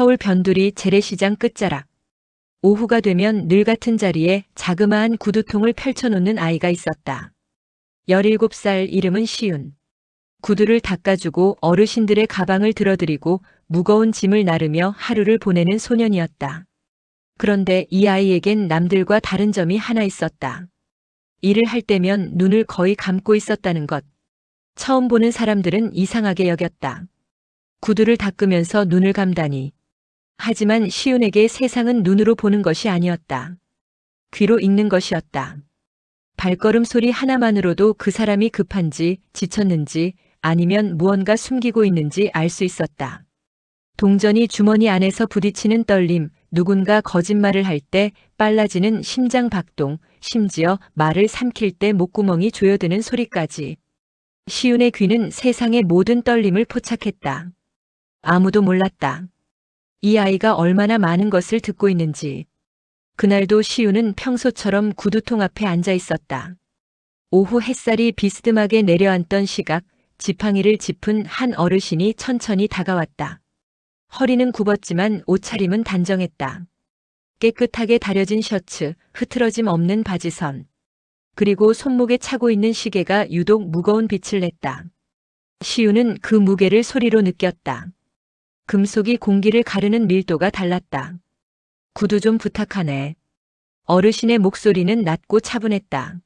서울 변두리 재래시장 끝자락. 오후가 되면 늘 같은 자리에 자그마한 구두통을 펼쳐놓는 아이가 있었다. 17살 이름은 시윤. 구두를 닦아주고 어르신들의 가방을 들어드리고 무거운 짐을 나르며 하루를 보내는 소년이었다. 그런데 이 아이에겐 남들과 다른 점이 하나 있었다. 일을 할 때면 눈을 거의 감고 있었다는 것. 처음 보는 사람들은 이상하게 여겼다. 구두를 닦으면서 눈을 감다니. 하지만 시윤에게 세상은 눈으로 보는 것이 아니었다. 귀로 읽는 것이었다. 발걸음 소리 하나만으로도 그 사람이 급한지 지쳤는지 아니면 무언가 숨기고 있는지 알 수 있었다. 동전이 주머니 안에서 부딪히는 떨림, 누군가 거짓말을 할 때 빨라지는 심장 박동, 심지어 말을 삼킬 때 목구멍이 조여드는 소리까지. 시윤의 귀는 세상의 모든 떨림을 포착했다. 아무도 몰랐다. 이 아이가 얼마나 많은 것을 듣고 있는지. 그날도 시윤은 평소처럼 구두통 앞에 앉아 있었다. 오후 햇살이 비스듬하게 내려앉던 시각, 지팡이를 짚은 한 어르신이 천천히 다가왔다. 허리는 굽었지만 옷차림은 단정했다. 깨끗하게 다려진 셔츠, 흐트러짐 없는 바지선. 그리고 손목에 차고 있는 시계가 유독 무거운 빛을 냈다. 시윤은 그 무게를 소리로 느꼈다. 금속이 공기를 가르는 밀도가 달랐다. 구두 좀 부탁하네. 어르신의 목소리는 낮고 차분했다.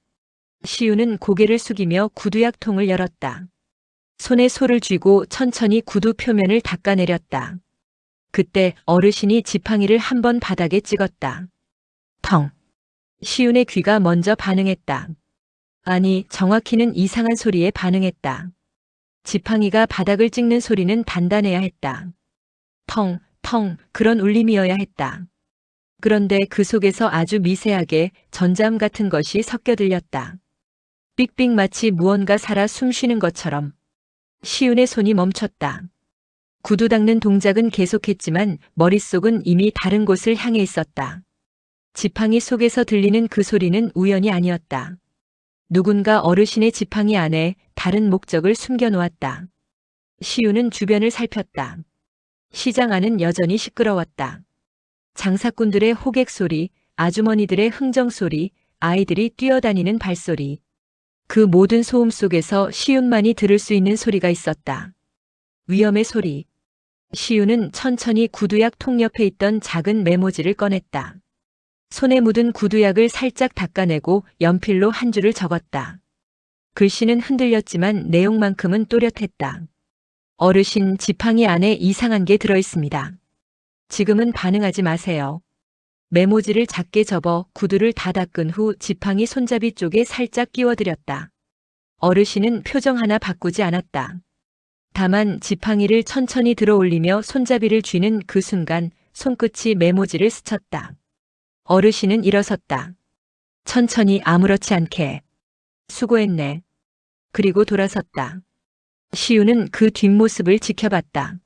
시윤은 고개를 숙이며 구두약통을 열었다. 손에 솔을 쥐고 천천히 구두 표면을 닦아내렸다. 그때 어르신이 지팡이를 한 번 바닥에 찍었다. 텅. 시윤의 귀가 먼저 반응했다. 아니, 정확히는 이상한 소리에 반응했다. 지팡이가 바닥을 찍는 소리는 단단해야 했다. 텅, 텅, 그런 울림이어야 했다. 그런데 그 속에서 아주 미세하게 전자음 같은 것이 섞여 들렸다. 삑삑 마치 무언가 살아 숨쉬는 것처럼. 시윤의 손이 멈췄다. 구두 닦는 동작은 계속했지만 머릿속은 이미 다른 곳을 향해 있었다. 지팡이 속에서 들리는 그 소리는 우연이 아니었다. 누군가 어르신의 지팡이 안에 다른 목적을 숨겨놓았다. 시윤은 주변을 살폈다. 시장 안은 여전히 시끄러웠다. 장사꾼들의 호객 소리, 아주머니들의 흥정 소리, 아이들이 뛰어다니는 발소리. 그 모든 소음 속에서 시윤만이 들을 수 있는 소리가 있었다. 위험의 소리. 시윤은 천천히 구두약 통 옆에 있던 작은 메모지를 꺼냈다. 손에 묻은 구두약을 살짝 닦아내고 연필로 한 줄을 적었다. 글씨는 흔들렸지만 내용만큼은 또렷했다. 어르신 지팡이 안에 이상한 게 들어있습니다. 지금은 반응하지 마세요. 메모지를 작게 접어 구두를 다 닦은 후 지팡이 손잡이 쪽에 살짝 끼워들였다. 어르신은 표정 하나 바꾸지 않았다. 다만 지팡이를 천천히 들어 올리며 손잡이를 쥐는 그 순간 손끝이 메모지를 스쳤다. 어르신은 일어섰다. 천천히 아무렇지 않게. 수고했네. 그리고 돌아섰다. 시윤은 그 뒷모습을 지켜봤다.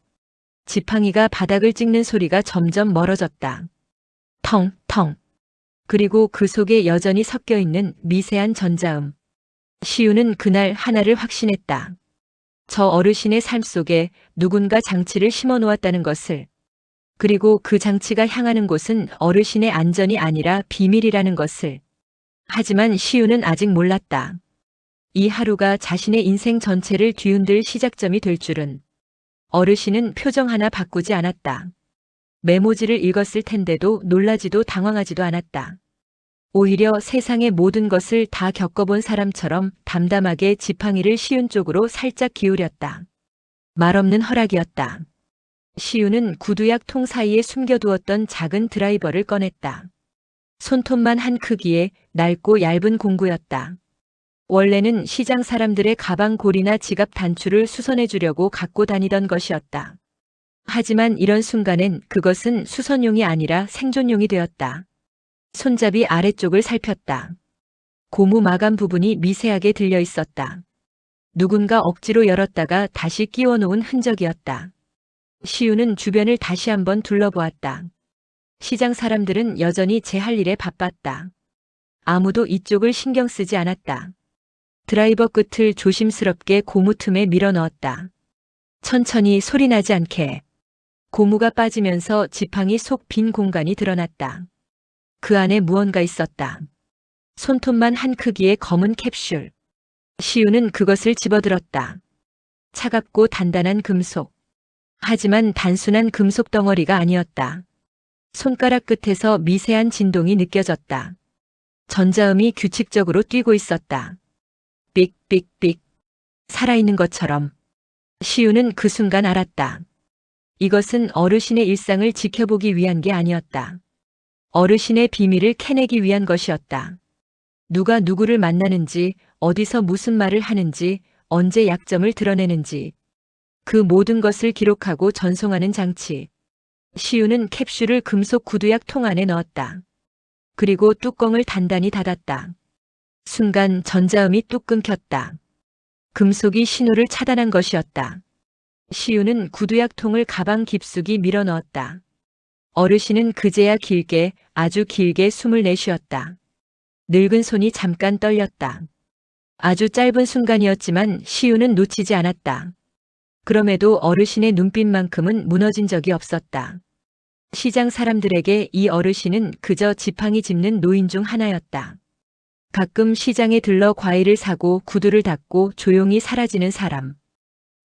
지팡이가 바닥을 찍는 소리가 점점 멀어졌다. 텅, 텅. 그리고 그 속에 여전히 섞여 있는 미세한 전자음. 시윤은 그날 하나를 확신했다. 저 어르신의 삶 속에 누군가 장치를 심어 놓았다는 것을. 그리고 그 장치가 향하는 곳은 어르신의 안전이 아니라 비밀이라는 것을. 하지만 시윤은 아직 몰랐다. 이 하루가 자신의 인생 전체를 뒤흔들 시작점이 될 줄은. 어르신은 표정 하나 바꾸지 않았다. 메모지를 읽었을 텐데도 놀라지도 당황하지도 않았다. 오히려 세상의 모든 것을 다 겪어본 사람처럼 담담하게 지팡이를 시윤 쪽으로 살짝 기울였다. 말없는 허락이었다. 시윤은 구두약 통 사이에 숨겨두었던 작은 드라이버를 꺼냈다. 손톱만 한 크기의 낡고 얇은 공구였다. 원래는 시장 사람들의 가방 고리나 지갑 단추를 수선해 주려고 갖고 다니던 것이었다. 하지만 이런 순간엔 그것은 수선용이 아니라 생존용이 되었다. 손잡이 아래쪽을 살폈다. 고무 마감 부분이 미세하게 들려 있었다. 누군가 억지로 열었다가 다시 끼워 놓은 흔적이었다. 시윤은 주변을 다시 한번 둘러보았다. 시장 사람들은 여전히 제 할 일에 바빴다. 아무도 이쪽을 신경 쓰지 않았다. 드라이버 끝을 조심스럽게 고무 틈에 밀어 넣었다. 천천히 소리 나지 않게. 고무가 빠지면서 지팡이 속 빈 공간이 드러났다. 그 안에 무언가 있었다. 손톱만 한 크기의 검은 캡슐. 시우는 그것을 집어들었다. 차갑고 단단한 금속. 하지만 단순한 금속 덩어리가 아니었다. 손가락 끝에서 미세한 진동이 느껴졌다. 전자음이 규칙적으로 뛰고 있었다. 삑삑삑. 살아있는 것처럼. 시우는 그 순간 알았다. 이것은 어르신의 일상을 지켜보기 위한 게 아니었다. 어르신의 비밀을 캐내기 위한 것이었다. 누가 누구를 만나는지, 어디서 무슨 말을 하는지, 언제 약점을 드러내는지. 그 모든 것을 기록하고 전송하는 장치. 시우는 캡슐을 금속 구두약 통 안에 넣었다. 그리고 뚜껑을 단단히 닫았다. 순간 전자음이 뚝 끊겼다. 금속이 신호를 차단한 것이었다. 시우는 구두약 통을 가방 깊숙이 밀어 넣었다. 어르신은 그제야 길게, 아주 길게 숨을 내쉬었다. 늙은 손이 잠깐 떨렸다. 아주 짧은 순간이었지만 시우는 놓치지 않았다. 그럼에도 어르신의 눈빛만큼은 무너진 적이 없었다. 시장 사람들에게 이 어르신은 그저 지팡이 짚는 노인 중 하나였다. 가끔 시장에 들러 과일을 사고 구두를 닦고 조용히 사라지는 사람.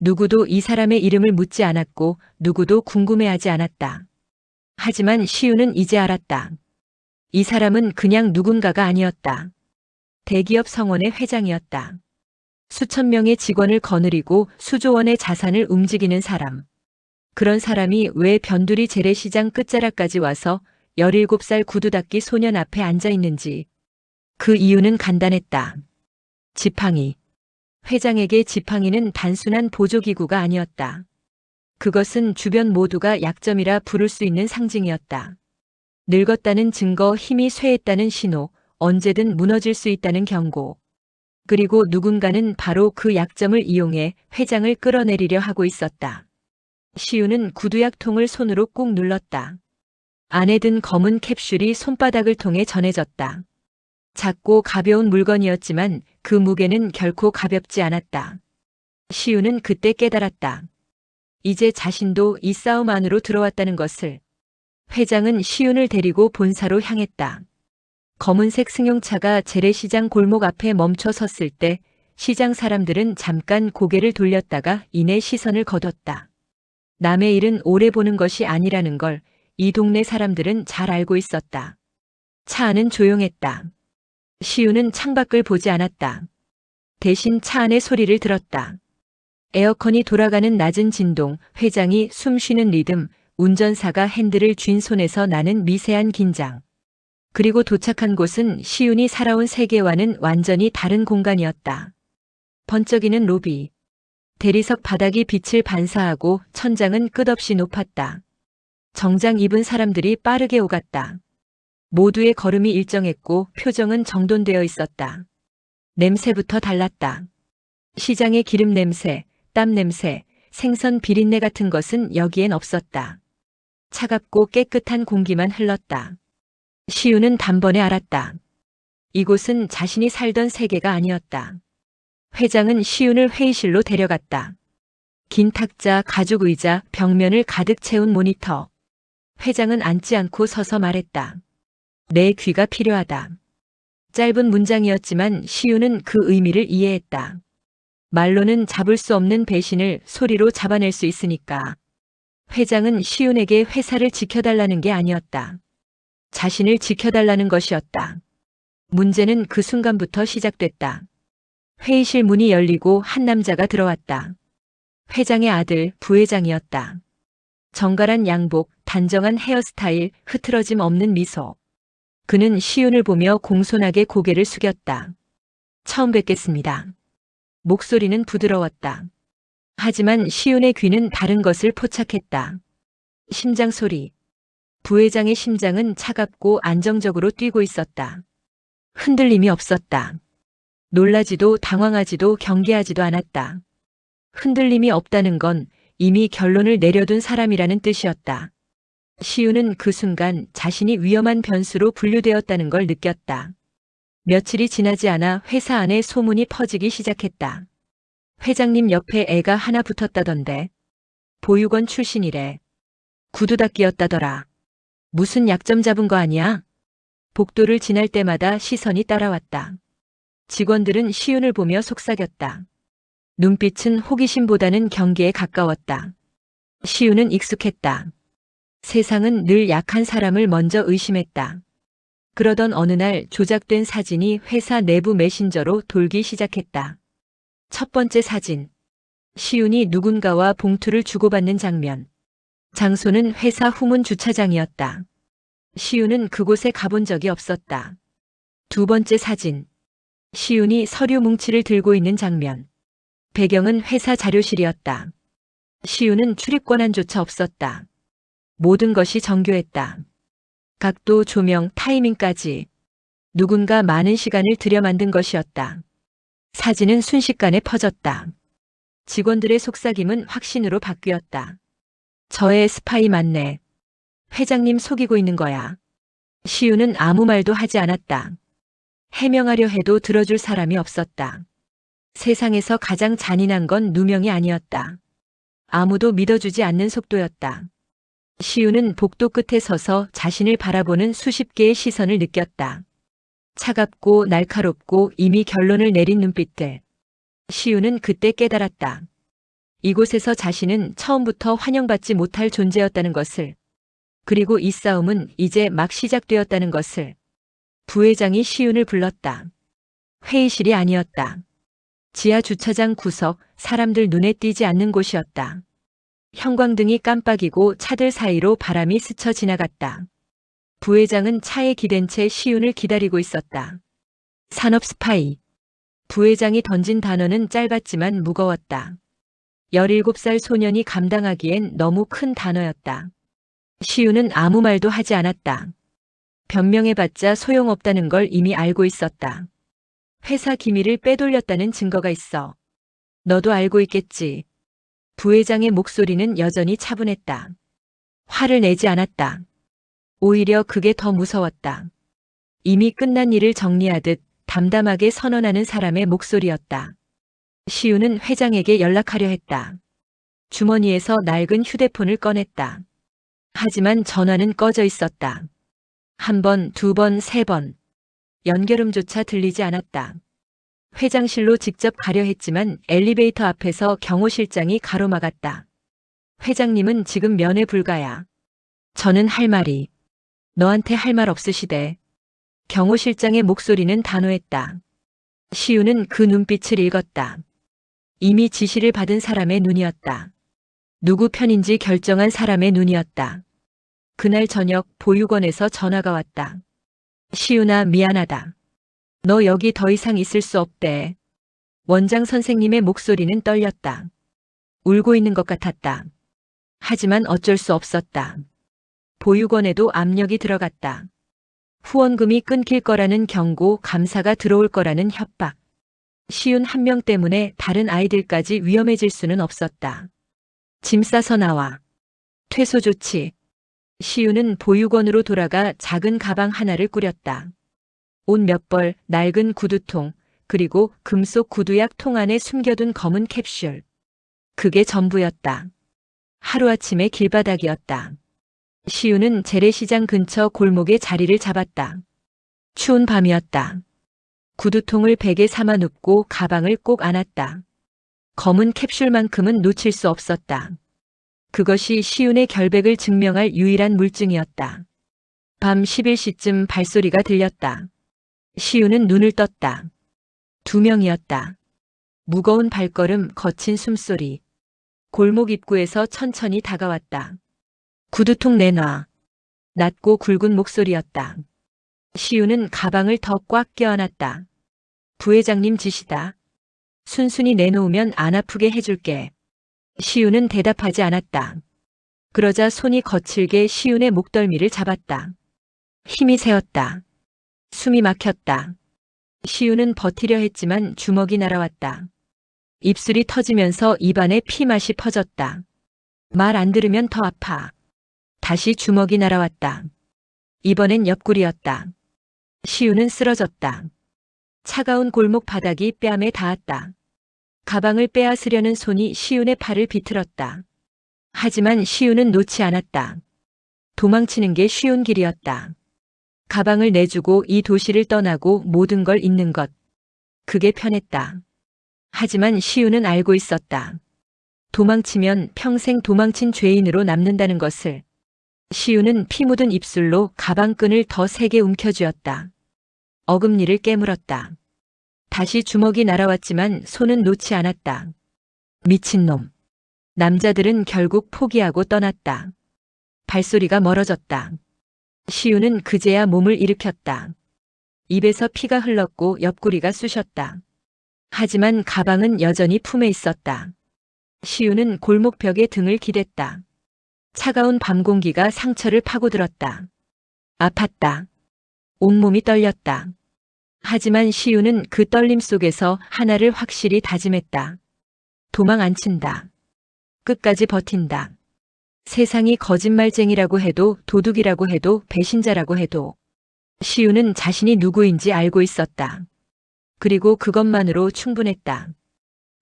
누구도 이 사람의 이름을 묻지 않았고 누구도 궁금해하지 않았다. 하지만 시우는 이제 알았다. 이 사람은 그냥 누군가가 아니었다. 대기업 성원의 회장이었다. 수천 명의 직원을 거느리고 수조 원의 자산을 움직이는 사람. 그런 사람이 왜 변두리 재래시장 끝자락까지 와서 17살 구두 닦기 소년 앞에 앉아 있는지. 그 이유는 간단했다. 지팡이. 회장에게 지팡이는 단순한 보조기구가 아니었다. 그것은 주변 모두가 약점이라 부를 수 있는 상징이었다. 늙었다는 증거, 힘이 쇠했다는 신호, 언제든 무너질 수 있다는 경고. 그리고 누군가는 바로 그 약점을 이용해 회장을 끌어내리려 하고 있었다. 시우는 구두약통을 손으로 꾹 눌렀다. 안에 든 검은 캡슐이 손바닥을 통해 전해졌다. 작고 가벼운 물건이었지만 그 무게는 결코 가볍지 않았다. 시우는 그때 깨달았다. 이제 자신도 이 싸움 안으로 들어왔다는 것을. 회장은 시운을 데리고 본사로 향했다. 검은색 승용차가 재래시장 골목 앞에 멈춰 섰을 때 시장 사람들은 잠깐 고개를 돌렸다가 이내 시선을 거뒀다. 남의 일은 오래 보는 것이 아니라는 걸 이 동네 사람들은 잘 알고 있었다. 차 안은 조용했다. 시우는 창밖을 보지 않았다. 대신 차 안의 소리를 들었다. 에어컨이 돌아가는 낮은 진동, 회장이 숨 쉬는 리듬, 운전사가 핸들을 쥔 손에서 나는 미세한 긴장. 그리고 도착한 곳은 시운이 살아온 세계와는 완전히 다른 공간이었다. 번쩍이는 로비. 대리석 바닥이 빛을 반사하고 천장은 끝없이 높았다. 정장 입은 사람들이 빠르게 오갔다. 모두의 걸음이 일정했고 표정은 정돈되어 있었다. 냄새부터 달랐다. 시장의 기름 냄새, 땀 냄새, 생선 비린내 같은 것은 여기엔 없었다. 차갑고 깨끗한 공기만 흘렀다. 시우는 단번에 알았다. 이곳은 자신이 살던 세계가 아니었다. 회장은 시운을 회의실로 데려갔다. 긴 탁자, 가죽 의자, 벽면을 가득 채운 모니터. 회장은 앉지 않고 서서 말했다. 내 귀가 필요하다. 짧은 문장이었지만 시우는 그 의미를 이해했다. 말로는 잡을 수 없는 배신을 소리로 잡아낼 수 있으니까. 회장은 시운에게 회사를 지켜달라는 게 아니었다. 자신을 지켜달라는 것이었다. 문제는 그 순간부터 시작됐다. 회의실 문이 열리고 한 남자가 들어왔다. 회장의 아들, 부회장이었다. 정갈한 양복, 단정한 헤어스타일, 흐트러짐 없는 미소. 그는 시운을 보며 공손하게 고개를 숙였다. 처음 뵙겠습니다. 목소리는 부드러웠다. 하지만 시운의 귀는 다른 것을 포착했다. 심장 소리. 부회장의 심장은 차갑고 안정적으로 뛰고 있었다. 흔들림이 없었다. 놀라지도 당황하지도 경계하지도 않았다. 흔들림이 없다는 건 이미 결론을 내려둔 사람이라는 뜻이었다. 시우는 그 순간 자신이 위험한 변수로 분류되었다는 걸 느꼈다. 며칠이 지나지 않아 회사 안에 소문이 퍼지기 시작했다. 회장님 옆에 애가 하나 붙었다던데. 보육원 출신이래. 구두 다 끼었다더라. 무슨 약점 잡은 거 아니야? 복도를 지날 때마다 시선이 따라왔다. 직원들은 시윤을 보며 속삭였다. 눈빛은 호기심보다는 경계에 가까웠다. 시윤은 익숙했다. 세상은 늘 약한 사람을 먼저 의심했다. 그러던 어느 날 조작된 사진이 회사 내부 메신저로 돌기 시작했다. 첫 번째 사진. 시윤이 누군가와 봉투를 주고받는 장면. 장소는 회사 후문 주차장이었다. 시윤은 그곳에 가본 적이 없었다. 두 번째 사진. 시윤이 서류 뭉치를 들고 있는 장면. 배경은 회사 자료실이었다. 시윤은 출입 권한조차 없었다. 모든 것이 정교했다. 각도, 조명, 타이밍까지. 누군가 많은 시간을 들여 만든 것이었다. 사진은 순식간에 퍼졌다. 직원들의 속삭임은 확신으로 바뀌었다. 저의 스파이 맞네. 회장님 속이고 있는 거야. 시윤은 아무 말도 하지 않았다. 해명하려 해도 들어줄 사람이 없었다. 세상에서 가장 잔인한 건 누명이 아니었다. 아무도 믿어주지 않는 속도였다. 시윤은 복도 끝에 서서 자신을 바라보는 수십 개의 시선을 느꼈다. 차갑고 날카롭고 이미 결론을 내린 눈빛들. 시윤은 그때 깨달았다. 이곳에서 자신은 처음부터 환영받지 못할 존재였다는 것을. 그리고 이 싸움은 이제 막 시작되었다는 것을. 부회장이 시윤을 불렀다. 회의실이 아니었다. 지하 주차장 구석, 사람들 눈에 띄지 않는 곳이었다. 형광등이 깜빡이고 차들 사이로 바람이 스쳐 지나갔다. 부회장은 차에 기댄 채 시윤을 기다리고 있었다. 산업 스파이. 부회장이 던진 단어는 짧았지만 무거웠다. 17살 소년이 감당하기엔 너무 큰 단어였다. 시윤은 아무 말도 하지 않았다. 변명해봤자 소용없다는 걸 이미 알고 있었다. 회사 기밀을 빼돌렸다는 증거가 있어. 너도 알고 있겠지. 부회장의 목소리는 여전히 차분했다. 화를 내지 않았다. 오히려 그게 더 무서웠다. 이미 끝난 일을 정리하듯 담담하게 선언하는 사람의 목소리였다. 시윤은 회장에게 연락하려 했다. 주머니에서 낡은 휴대폰을 꺼냈다. 하지만 전화는 꺼져 있었다. 한 번, 두 번, 세 번. 연결음조차 들리지 않았다. 회장실로 직접 가려 했지만 엘리베이터 앞에서 경호실장이 가로막았다. 회장님은 지금 면회 불가야. 저는 할 말이. 너한테 할 말 없으시대. 경호실장의 목소리는 단호했다. 시윤은 그 눈빛을 읽었다. 이미 지시를 받은 사람의 눈이었다. 누구 편인지 결정한 사람의 눈이었다. 그날 저녁 보육원에서 전화가 왔다. 시윤아, 미안하다. 너 여기 더 이상 있을 수 없대. 원장 선생님의 목소리는 떨렸다. 울고 있는 것 같았다. 하지만 어쩔 수 없었다. 보육원에도 압력이 들어갔다. 후원금이 끊길 거라는 경고, 감사가 들어올 거라는 협박. 시윤 한 명 때문에 다른 아이들까지 위험해질 수는 없었다. 짐 싸서 나와. 퇴소 조치. 시윤은 보육원으로 돌아가 작은 가방 하나를 꾸렸다. 옷 몇 벌, 낡은 구두통, 그리고 금속 구두약 통 안에 숨겨둔 검은 캡슐. 그게 전부였다. 하루아침의 길바닥이었다. 시윤은 재래시장 근처 골목에 자리를 잡았다. 추운 밤이었다. 구두통을 베개 삼아 눕고 가방을 꼭 안았다. 검은 캡슐만큼은 놓칠 수 없었다. 그것이 시윤의 결백을 증명할 유일한 물증이었다. 밤 11시쯤 발소리가 들렸다. 시윤은 눈을 떴다. 2명이었다. 무거운 발걸음, 거친 숨소리. 골목 입구에서 천천히 다가왔다. 구두통 내놔. 낮고 굵은 목소리였다. 시윤은 가방을 더 꽉 껴안았다. 부회장님 지시다. 순순히 내놓으면 안 아프게 해줄게. 시윤은 대답하지 않았다. 그러자 손이 거칠게 시윤의 목덜미를 잡았다. 힘이 새었다. 숨이 막혔다. 시윤은 버티려 했지만 주먹이 날아왔다. 입술이 터지면서 입안에 피맛이 퍼졌다. 말 안 들으면 더 아파. 다시 주먹이 날아왔다. 이번엔 옆구리였다. 시윤은 쓰러졌다. 차가운 골목 바닥이 뺨에 닿았다. 가방을 빼앗으려는 손이 시윤의 팔을 비틀었다. 하지만 시윤은 놓지 않았다. 도망치는 게 쉬운 길이었다. 가방을 내주고 이 도시를 떠나고 모든 걸 잊는 것. 그게 편했다. 하지만 시윤은 알고 있었다. 도망치면 평생 도망친 죄인으로 남는다는 것을. 시윤은 피 묻은 입술로 가방끈을 더 세게 움켜쥐었다. 어금니를 깨물었다. 다시 주먹이 날아왔지만 손은 놓지 않았다. 미친놈. 남자들은 결국 포기하고 떠났다. 발소리가 멀어졌다. 시윤은 그제야 몸을 일으켰다. 입에서 피가 흘렀고 옆구리가 쑤셨다. 하지만 가방은 여전히 품에 있었다. 시윤은 골목벽에 등을 기댔다. 차가운 밤 공기가 상처를 파고들었다. 아팠다. 온몸이 떨렸다. 하지만 시윤은 그 떨림 속에서 하나를 확실히 다짐했다. 도망 안 친다. 끝까지 버틴다. 세상이 거짓말쟁이라고 해도 도둑이라고 해도 배신자라고 해도 시윤은 자신이 누구인지 알고 있었다. 그리고 그것만으로 충분했다.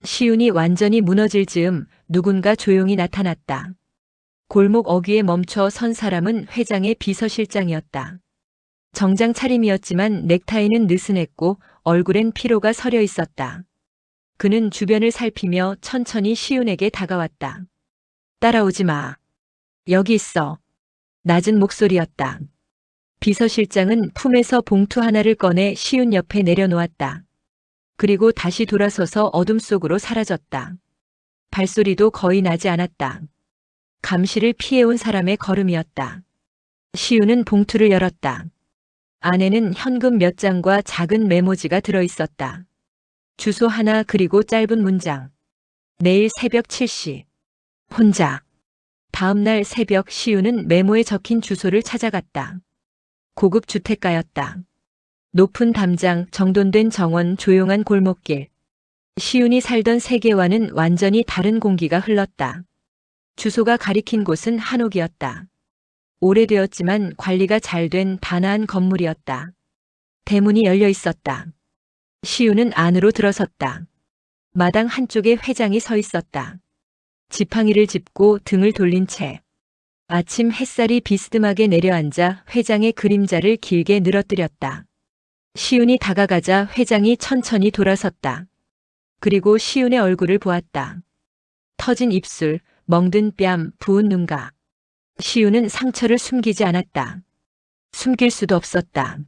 시윤이 완전히 무너질 즈음 누군가 조용히 나타났다. 골목 어귀에 멈춰 선 사람은 회장의 비서실장이었다. 정장 차림이었지만 넥타이는 느슨했고 얼굴엔 피로가 서려 있었다. 그는 주변을 살피며 천천히 시윤에게 다가왔다. 따라오지 마. 여기 있어. 낮은 목소리였다. 비서실장은 품에서 봉투 하나를 꺼내 시윤 옆에 내려놓았다. 그리고 다시 돌아서서 어둠 속으로 사라졌다. 발소리도 거의 나지 않았다. 감시를 피해온 사람의 걸음이었다. 시윤은 봉투를 열었다. 안에는 현금 몇 장과 작은 메모지가 들어있었다. 주소 하나 그리고 짧은 문장. 내일 새벽 7시. 혼자. 다음 날 새벽 시윤은 메모에 적힌 주소를 찾아갔다. 고급 주택가였다. 높은 담장, 정돈된 정원, 조용한 골목길. 시윤이 살던 세계와는 완전히 다른 공기가 흘렀다. 주소가 가리킨 곳은 한옥이었다. 오래되었지만 관리가 잘 된 단아한 건물이었다. 대문이 열려 있었다. 시윤은 안으로 들어섰다. 마당 한쪽에 회장이 서 있었다. 지팡이를 짚고 등을 돌린 채. 아침 햇살이 비스듬하게 내려앉아 회장의 그림자를 길게 늘어뜨렸다. 시윤이 다가가자 회장이 천천히 돌아섰다. 그리고 시윤의 얼굴을 보았다. 터진 입술, 멍든 뺨, 부은 눈가. 시윤은 상처를 숨기지 않았다. 숨길 수도 없었다.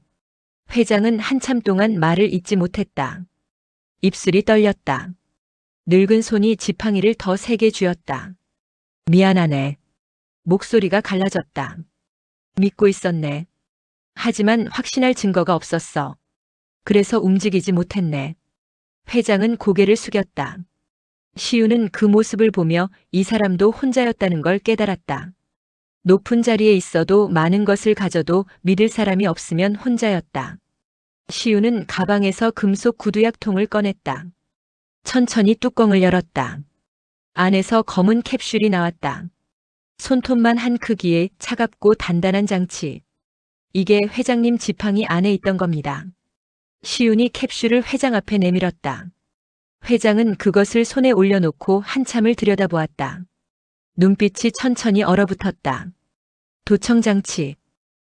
회장은 한참 동안 말을 잇지 못했다. 입술이 떨렸다. 늙은 손이 지팡이를 더 세게 쥐었다. 미안하네. 목소리가 갈라졌다. 믿고 있었네. 하지만 확신할 증거가 없었어. 그래서 움직이지 못했네. 회장은 고개를 숙였다. 시윤은 그 모습을 보며 이 사람도 혼자였다는 걸 깨달았다. 높은 자리에 있어도 많은 것을 가져도 믿을 사람이 없으면 혼자였다. 시윤은 가방에서 금속 구두약통을 꺼냈다. 천천히 뚜껑을 열었다. 안에서 검은 캡슐이 나왔다. 손톱만 한 크기의 차갑고 단단한 장치. 이게 회장님 지팡이 안에 있던 겁니다. 시윤이 캡슐을 회장 앞에 내밀었다. 회장은 그것을 손에 올려놓고 한참을 들여다보았다. 눈빛이 천천히 얼어붙었다. 도청장치.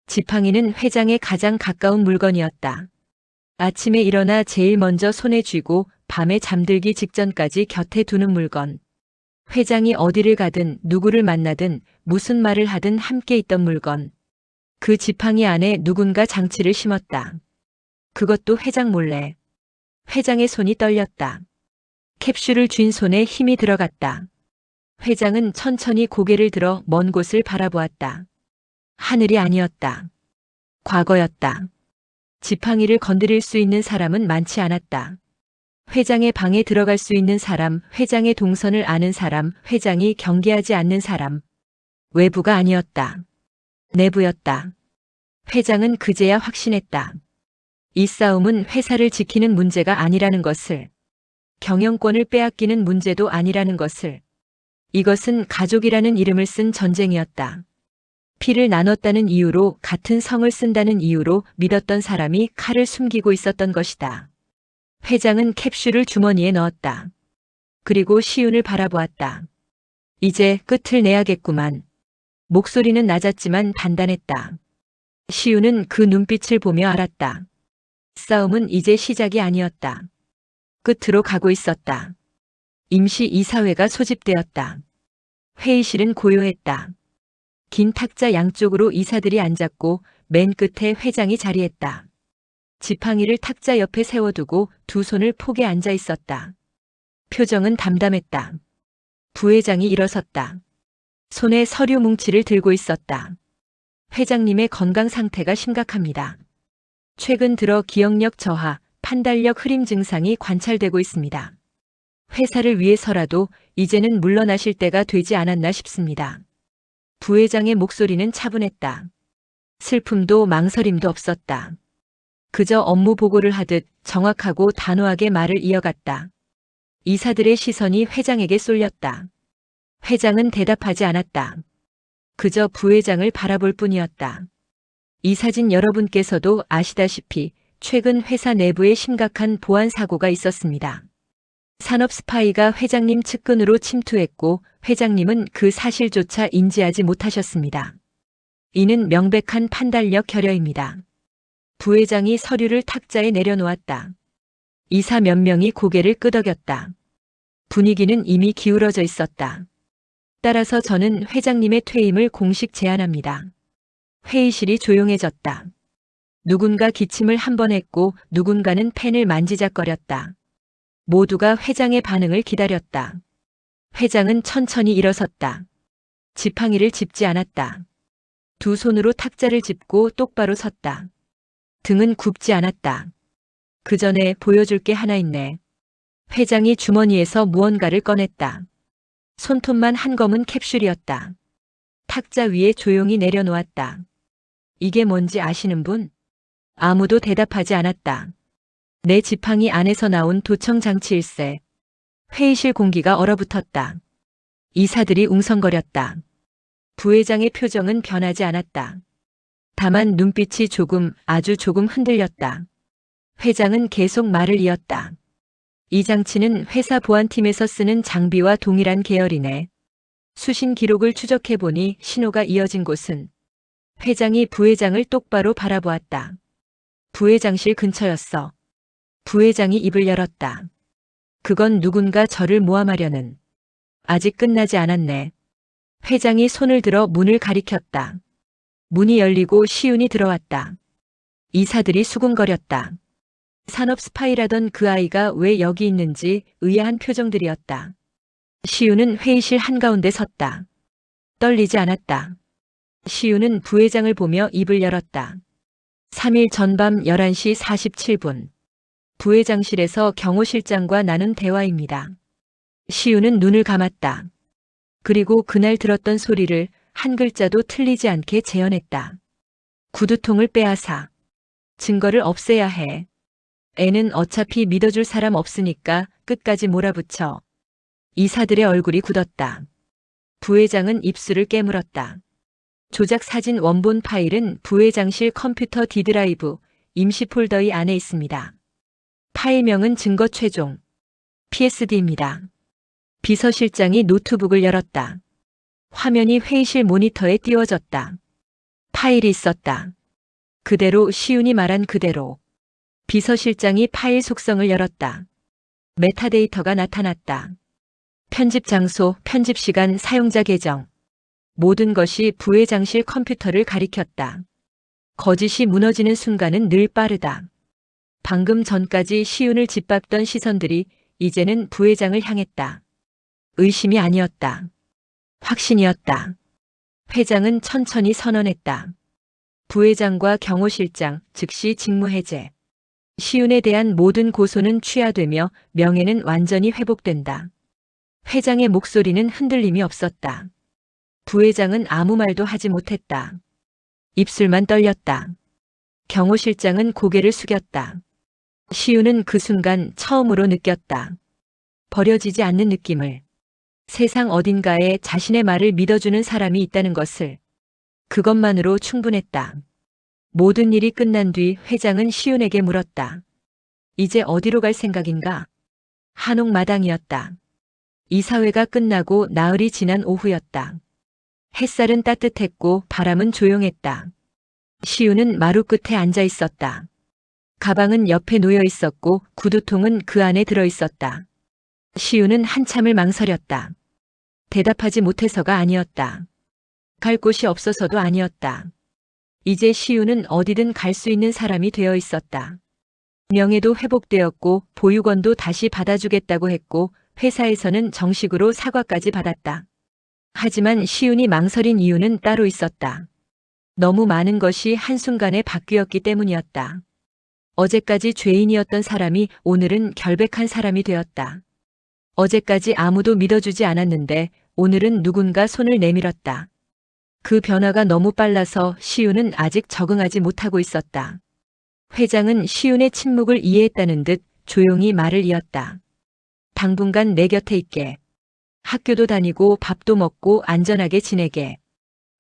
지팡이는 회장의 가장 가까운 물건이었다. 아침에 일어나 제일 먼저 손에 쥐고 밤에 잠들기 직전까지 곁에 두는 물건. 회장이 어디를 가든 누구를 만나든 무슨 말을 하든 함께 있던 물건. 그 지팡이 안에 누군가 장치를 심었다. 그것도 회장 몰래. 회장의 손이 떨렸다. 캡슐을 쥔 손에 힘이 들어갔다. 회장은 천천히 고개를 들어 먼 곳을 바라보았다. 하늘이 아니었다. 과거였다. 지팡이를 건드릴 수 있는 사람은 많지 않았다. 회장의 방에 들어갈 수 있는 사람, 회장의 동선을 아는 사람, 회장이 경계하지 않는 사람. 외부가 아니었다. 내부였다. 회장은 그제야 확신했다. 이 싸움은 회사를 지키는 문제가 아니라는 것을. 경영권을 빼앗기는 문제도 아니라는 것을. 이것은 가족이라는 이름을 쓴 전쟁이었다. 피를 나눴다는 이유로, 같은 성을 쓴다는 이유로 믿었던 사람이 칼을 숨기고 있었던 것이다. 회장은 캡슐을 주머니에 넣었다. 그리고 시윤을 바라보았다. 이제 끝을 내야겠구만. 목소리는 낮았지만 단단했다. 시우는 그 눈빛을 보며 알았다. 싸움은 이제 시작이 아니었다. 끝으로 가고 있었다. 임시 이사회가 소집되었다. 회의실은 고요했다. 긴 탁자 양쪽으로 이사들이 앉았고 맨 끝에 회장이 자리했다. 지팡이를 탁자 옆에 세워두고 두 손을 포개 앉아 있었다. 표정은 담담했다. 부회장이 일어섰다. 손에 서류 뭉치를 들고 있었다. 회장님의 건강 상태가 심각합니다. 최근 들어 기억력 저하, 판단력 흐림 증상이 관찰되고 있습니다. 회사를 위해서라도 이제는 물러나실 때가 되지 않았나 싶습니다. 부회장의 목소리는 차분했다. 슬픔도 망설임도 없었다. 그저 업무 보고를 하듯 정확하고 단호하게 말을 이어갔다. 이사들의 시선이 회장에게 쏠렸다. 회장은 대답하지 않았다. 그저 부회장을 바라볼 뿐이었다. 이 사진 여러분께서도 아시다시피 최근 회사 내부에 심각한 보안 사고가 있었습니다. 산업 스파이가 회장님 측근으로 침투했고 회장님은 그 사실조차 인지하지 못하셨습니다. 이는 명백한 판단력 결여입니다. 부회장이 서류를 탁자에 내려놓았다. 이사 몇 명이 고개를 끄덕였다. 분위기는 이미 기울어져 있었다. 따라서 저는 회장님의 퇴임을 공식 제안합니다. 회의실이 조용해졌다. 누군가 기침을 한 번 했고 누군가는 펜을 만지작거렸다. 모두가 회장의 반응을 기다렸다. 회장은 천천히 일어섰다. 지팡이를 짚지 않았다. 두 손으로 탁자를 짚고 똑바로 섰다. 등은 굽지 않았다. 그 전에 보여줄 게 하나 있네. 회장이 주머니에서 무언가를 꺼냈다. 손톱만 한 검은 캡슐이었다. 탁자 위에 조용히 내려놓았다. 이게 뭔지 아시는 분? 아무도 대답하지 않았다. 내 지팡이 안에서 나온 도청 장치일세. 회의실 공기가 얼어붙었다. 이사들이 웅성거렸다. 부회장의 표정은 변하지 않았다. 다만 눈빛이 조금, 아주 조금 흔들렸다. 회장은 계속 말을 이었다. 이 장치는 회사 보안팀에서 쓰는 장비와 동일한 계열이네. 수신 기록을 추적해보니 신호가 이어진 곳은 회장이 부회장을 똑바로 바라보았다. 부회장실 근처였어. 부회장이 입을 열었다. 그건 누군가 저를 모함하려는. 아직 끝나지 않았네. 회장이 손을 들어 문을 가리켰다. 문이 열리고 시윤이 들어왔다. 이사들이 수군거렸다. 산업 스파이라던 그 아이가 왜 여기 있는지 의아한 표정들이었다. 시윤은 회의실 한가운데 섰다. 떨리지 않았다. 시윤은 부회장을 보며 입을 열었다. 3일 전밤 11시 47분. 부회장실에서 경호실장과 나눈 대화입니다. 시윤은 눈을 감았다. 그리고 그날 들었던 소리를 한 글자도 틀리지 않게 재현했다. 구두통을 빼앗아. 증거를 없애야 해. 애는 어차피 믿어줄 사람 없으니까 끝까지 몰아붙여. 이사들의 얼굴이 굳었다. 부회장은 입술을 깨물었다. 조작 사진 원본 파일은 부회장실 컴퓨터 D드라이브 임시 폴더의 안에 있습니다. 파일명은 증거 최종 PSD입니다. 비서실장이 노트북을 열었다. 화면이 회의실 모니터에 띄워졌다. 파일이 있었다. 그대로 시윤이 말한 그대로. 비서실장이 파일 속성을 열었다. 메타데이터가 나타났다. 편집 장소, 편집 시간, 사용자 계정. 모든 것이 부회장실 컴퓨터를 가리켰다. 거짓이 무너지는 순간은 늘 빠르다. 방금 전까지 시윤을 짓밟던 시선들이 이제는 부회장을 향했다. 의심이 아니었다. 확신이었다. 회장은 천천히 선언했다. 부회장과 경호실장 즉시 직무해제. 시윤에 대한 모든 고소는 취하되며 명예는 완전히 회복된다. 회장의 목소리는 흔들림이 없었다. 부회장은 아무 말도 하지 못했다. 입술만 떨렸다. 경호실장은 고개를 숙였다. 시윤은 그 순간 처음으로 느꼈다. 버려지지 않는 느낌을. 세상 어딘가에 자신의 말을 믿어주는 사람이 있다는 것을. 그것만으로 충분했다. 모든 일이 끝난 뒤 회장은 시윤에게 물었다. 이제 어디로 갈 생각인가? 한옥마당이었다. 이사회가 끝나고 나흘이 지난 오후였다. 햇살은 따뜻했고 바람은 조용했다. 시우는 마루 끝에 앉아 있었다. 가방은 옆에 놓여 있었고 구두통은 그 안에 들어 있었다. 시우는 한참을 망설였다. 대답하지 못해서가 아니었다. 갈 곳이 없어서도 아니었다. 이제 시우는 어디든 갈 수 있는 사람이 되어 있었다. 명예도 회복되었고 보육원도 다시 받아주겠다고 했고 회사에서는 정식으로 사과까지 받았다. 하지만 시운이 망설인 이유는 따로 있었다. 너무 많은 것이 한순간에 바뀌었기 때문이었다. 어제까지 죄인이었던 사람이 오늘은 결백한 사람이 되었다. 어제까지 아무도 믿어주지 않았는데 오늘은 누군가 손을 내밀었다. 그 변화가 너무 빨라서 시운은 아직 적응하지 못하고 있었다. 회장은 시운의 침묵을 이해했다는 듯 조용히 말을 이었다. 당분간 내 곁에 있게. 학교도 다니고 밥도 먹고 안전하게 지내게.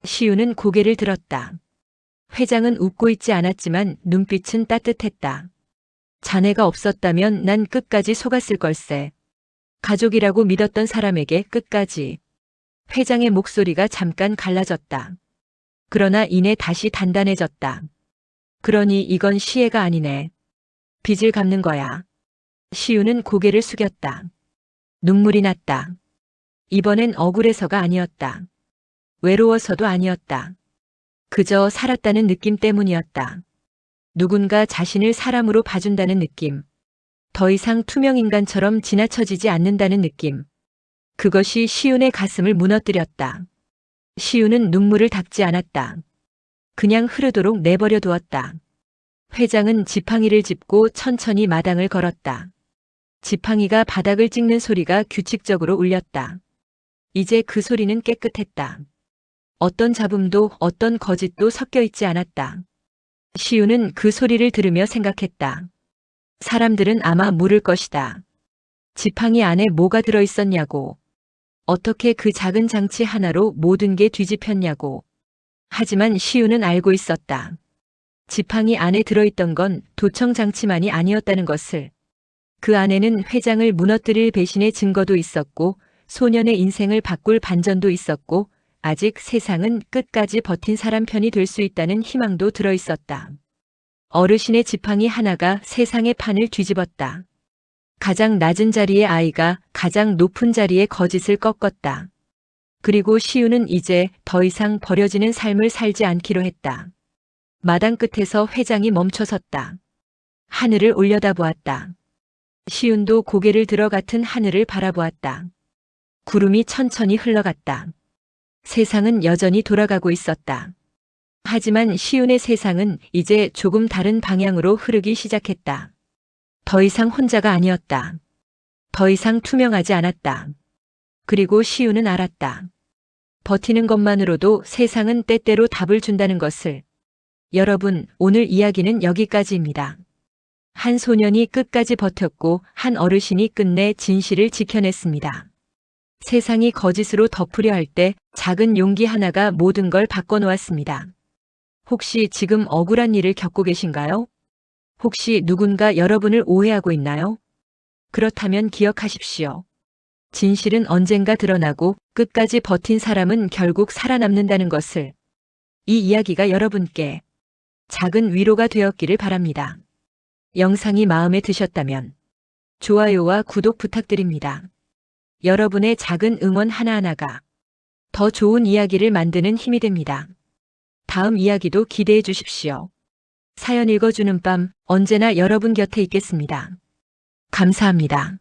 시우는 고개를 들었다. 회장은 웃고 있지 않았지만 눈빛은 따뜻했다. 자네가 없었다면 난 끝까지 속았을 걸세. 가족이라고 믿었던 사람에게 끝까지. 회장의 목소리가 잠깐 갈라졌다. 그러나 이내 다시 단단해졌다. 그러니 이건 시혜가 아니네. 빚을 갚는 거야. 시우는 고개를 숙였다. 눈물이 났다. 이번엔 억울해서가 아니었다. 외로워서도 아니었다. 그저 살았다는 느낌 때문이었다. 누군가 자신을 사람으로 봐준다는 느낌. 더 이상 투명인간처럼 지나쳐지지 않는다는 느낌. 그것이 시운의 가슴을 무너뜨렸다. 시운은 눈물을 닦지 않았다. 그냥 흐르도록 내버려 두었다. 회장은 지팡이를 짚고 천천히 마당을 걸었다. 지팡이가 바닥을 찍는 소리가 규칙적으로 울렸다. 이제 그 소리는 깨끗했다. 어떤 잡음도 어떤 거짓도 섞여 있지 않았다. 시우는 그 소리를 들으며 생각했다. 사람들은 아마 물을 것이다. 지팡이 안에 뭐가 들어 있었냐고. 어떻게 그 작은 장치 하나로 모든 게 뒤집혔냐고. 하지만 시우는 알고 있었다. 지팡이 안에 들어있던 건 도청 장치만이 아니었다는 것을. 그 안에는 회장을 무너뜨릴 배신의 증거도 있었고 소년의 인생을 바꿀 반전도 있었고 아직 세상은 끝까지 버틴 사람 편이 될 수 있다는 희망도 들어있었다. 어르신의 지팡이 하나가 세상의 판을 뒤집었다. 가장 낮은 자리의 아이가 가장 높은 자리의 거짓을 꺾었다. 그리고 시우는 이제 더 이상 버려지는 삶을 살지 않기로 했다. 마당 끝에서 회장이 멈춰섰다. 하늘을 올려다보았다. 시운도 고개를 들어 같은 하늘을 바라보았다. 구름이 천천히 흘러갔다. 세상은 여전히 돌아가고 있었다. 하지만 시운의 세상은 이제 조금 다른 방향으로 흐르기 시작했다. 더 이상 혼자가 아니었다. 더 이상 투명하지 않았다. 그리고 시운은 알았다. 버티는 것만으로도 세상은 때때로 답을 준다는 것을. 여러분, 오늘 이야기는 여기까지입니다. 한 소년이 끝까지 버텼고 한 어르신이 끝내 진실을 지켜냈습니다. 세상이 거짓으로 덮으려 할 때 작은 용기 하나가 모든 걸 바꿔놓았습니다. 혹시 지금 억울한 일을 겪고 계신가요? 혹시 누군가 여러분을 오해하고 있나요? 그렇다면 기억하십시오. 진실은 언젠가 드러나고 끝까지 버틴 사람은 결국 살아남는다는 것을. 이 이야기가 여러분께 작은 위로가 되었기를 바랍니다. 영상이 마음에 드셨다면 좋아요와 구독 부탁드립니다. 여러분의 작은 응원 하나하나가 더 좋은 이야기를 만드는 힘이 됩니다. 다음 이야기도 기대해 주십시오. 사연 읽어주는 밤 언제나 여러분 곁에 있겠습니다. 감사합니다.